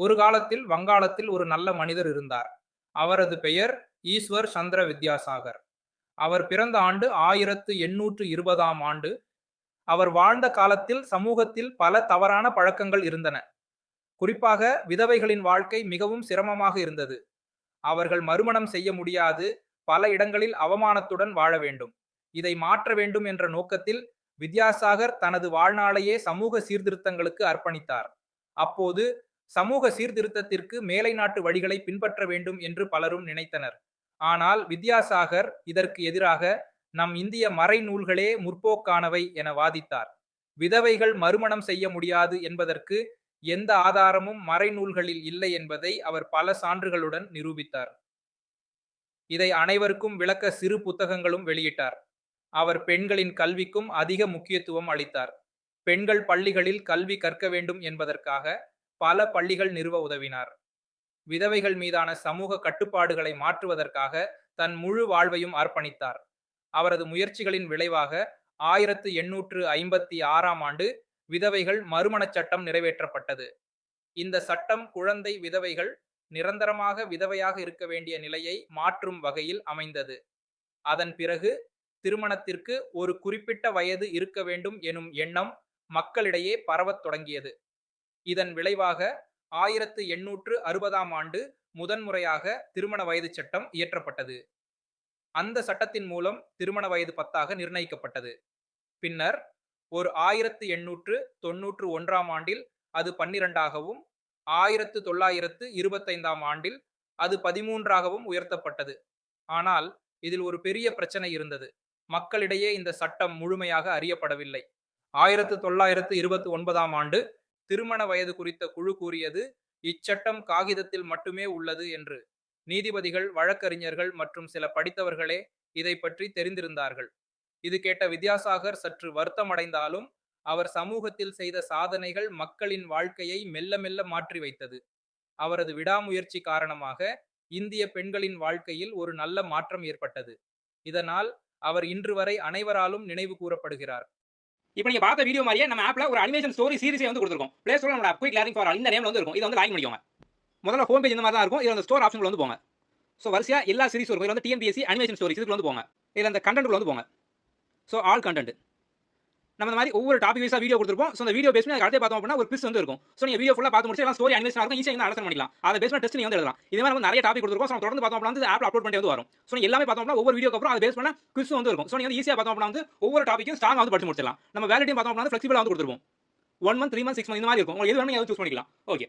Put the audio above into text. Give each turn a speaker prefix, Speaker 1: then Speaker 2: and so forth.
Speaker 1: ஒரு காலத்தில் வங்காளத்தில் ஒரு நல்ல மனிதர் இருந்தார். அவரது பெயர் ஈஸ்வர் சந்திர வித்யாசாகர். அவர் பிறந்த ஆண்டு 1820ஆம் ஆண்டு. அவர் வாழ்ந்த காலத்தில் சமூகத்தில் பல தவறான பழக்கங்கள் இருந்தன. குறிப்பாக விதவைகளின் வாழ்க்கை மிகவும் சிரமமாக இருந்தது. அவர்கள் மறுமணம் செய்ய முடியாது, பல இடங்களில் அவமானத்துடன் வாழ வேண்டும். இதை மாற்ற வேண்டும் என்ற நோக்கத்தில் வித்யாசாகர் தனது வாழ்நாளையே சமூக சீர்திருத்தங்களுக்கு அர்ப்பணித்தார். அப்போது சமூக சீர்திருத்தத்திற்கு மேலை நாட்டு வழிகளை பின்பற்ற வேண்டும் என்று பலரும் நினைத்தனர். ஆனால் வித்யாசாகர் இதற்கு எதிராக நம் இந்திய மறைநூல்களே முற்போக்கானவை என வாதித்தார். விதவைகள் மறுமணம் செய்ய முடியாது என்பதற்கு எந்த ஆதாரமும் மறைநூல்களில் இல்லை என்பதை அவர் பல சான்றுகளுடன் நிரூபித்தார். இதை அனைவருக்கும் விளக்க சிறு புத்தகங்களும் வெளியிட்டார். அவர் பெண்களின் கல்விக்கும் அதிக முக்கியத்துவம் அளித்தார். பெண்கள் பள்ளிகளில் கல்வி கற்க வேண்டும் என்பதற்காக பல பள்ளிகள் நிறுவ உதவினார். விதவைகள் மீதான சமூக கட்டுப்பாடுகளை மாற்றுவதற்காக தன் முழு வாழ்வையும் அர்ப்பணித்தார். அவரது முயற்சிகளின் விளைவாக 1856ஆம் ஆண்டு விதவைகள் மறுமணச் சட்டம் நிறைவேற்றப்பட்டது. இந்த சட்டம் குழந்தை விதவைகள் நிரந்தரமாக விதவையாக இருக்க வேண்டிய நிலையை மாற்றும் வகையில் அமைந்தது. அதன் பிறகு திருமணத்திற்கு ஒரு குறிப்பிட்ட வயது இருக்க வேண்டும் எனும் எண்ணம் மக்களிடையே பரவத் தொடங்கியது. இதன் விளைவாக 1860ஆம் ஆண்டு முதன்முறையாக திருமண வயது சட்டம் இயற்றப்பட்டது. அந்த சட்டத்தின் மூலம் திருமண வயது 10ஆக நிர்ணயிக்கப்பட்டது. பின்னர் ஒரு 1891ஆம் ஆண்டில் அது 12ஆகவும் 1925ஆம் ஆண்டில் அது 13ஆகவும் உயர்த்தப்பட்டது. ஆனால் இதில் ஒரு பெரிய பிரச்சனை இருந்தது. மக்களிடையே இந்த சட்டம் முழுமையாக அறியப்படவில்லை. 1929ஆம் ஆண்டு திருமண வயது குறித்த குழு கூறியது இச்சட்டம் காகிதத்தில் மட்டுமே உள்ளது என்று. நீதிபதிகள், வழக்கறிஞர்கள் மற்றும் சில படித்தவர்களே இதை பற்றி தெரிந்திருந்தார்கள். இது கேட்ட வித்யாசாகர் சற்று வருத்தமடைந்தாலும் அவர் சமூகத்தில் செய்த சாதனைகள் மக்களின் வாழ்க்கையை மெல்ல மெல்ல மாற்றி வைத்தது. அவரது விடாமுயற்சி காரணமாக இந்திய பெண்களின் வாழ்க்கையில் ஒரு நல்ல மாற்றம் ஏற்பட்டது. இதனால் அவர் இன்று வரை அனைவராலும் நினைவு கூறப்படுகிறார்.
Speaker 2: இப்போ நீங்க பார்த்த வீடியோ மாதிரியே நம்ம ஆப்ல ஒரு அனிமேஷன் ஸ்டோரி சீரிஸே வந்து கொடுத்துருக்கோம். பிளே ஸ்டோர்ல நம்ம குயிக் லேர்னிங் ஃபார் ஆல் இந்த நேம்ல வந்து இருக்கும். இதை வந்து லாகின் பண்ணிக்கோங்க. முதல்ல ஹோம் பேஜ் இந்த மாதிரி தான் இருக்கும். இதுல அந்த ஸ்டோர் ஆப்ஷன்ல வந்து போங்க. ஸோ வரிசையா எல்லா சீரிஸும் இருக்கும். இதுல வந்து டிஎன்பிஎஸ்சி அனிமேஷன் ஸ்டோரிஸ் இதுக்குள்ள வந்து போங்க. இதுல அந்த கண்டென்ட்ல வந்து போங்க. ஸோ ஆல் கண்டென்ட் நம்ம இந்த மாதிரி ஒவ்வொரு டாபிக் வைஸா வீடியோ கொடுத்துருப்போம். ஸோ அந்த வீடியோ பேஸ் பண்ணி அடுத்து பார்த்தோம் அப்படின்னா ஒரு குவிஸ் வந்து இருக்கும். ஸோ நீங்க வீடியோ ஃபுல்லா பார்த்து முடிச்சு எல்லாம் ஸ்டோரி அனிமேஷன் இருக்கும். ஈஸியா அண்டர்ஸ்டாண்ட் பண்ணிக்கலாம். அதை பேஸ் பண்ணி டெஸ்ட் நீங்க வந்து எழுதலாம். இதே மாதிரி நம்ம நிறைய டாபிக் கொடுத்துருக்கோம். ஸோ தொடர்ந்து பார்த்தோம் அப்படின்னா ஆப்ல அப்லோட் பண்ணிட்டு வந்து வரும். ஸோ நீங்க எல்லாமே பார்த்தோம் அப்படின்னா ஒவ்வொரு வீடியோக்கு அப்புறம் அதை பேஸ் பண்ண குவிஸ் வந்து இருக்கும். ஸோ நீங்க ஈஸியா பார்த்தோம் அப்படின்னா வந்து ஒவ்வொரு டாபிக்கும் ஸ்ட்ராங்கா வந்து படிச்சு முடிச்சிடலாம். நம்ம வேலிடியும் பார்த்தோம் அப்படின்னா ஃபிளெக்சிபிளா வந்து கொடுத்துருப்போம். 1 மந்த், 3 மந்த், 6 மந்த் இந்த மாதிரி இருக்கும். உங்களுக்கு எது வேணும் நீங்க சூஸ் பண்ணிக்கலாம். ஓகே.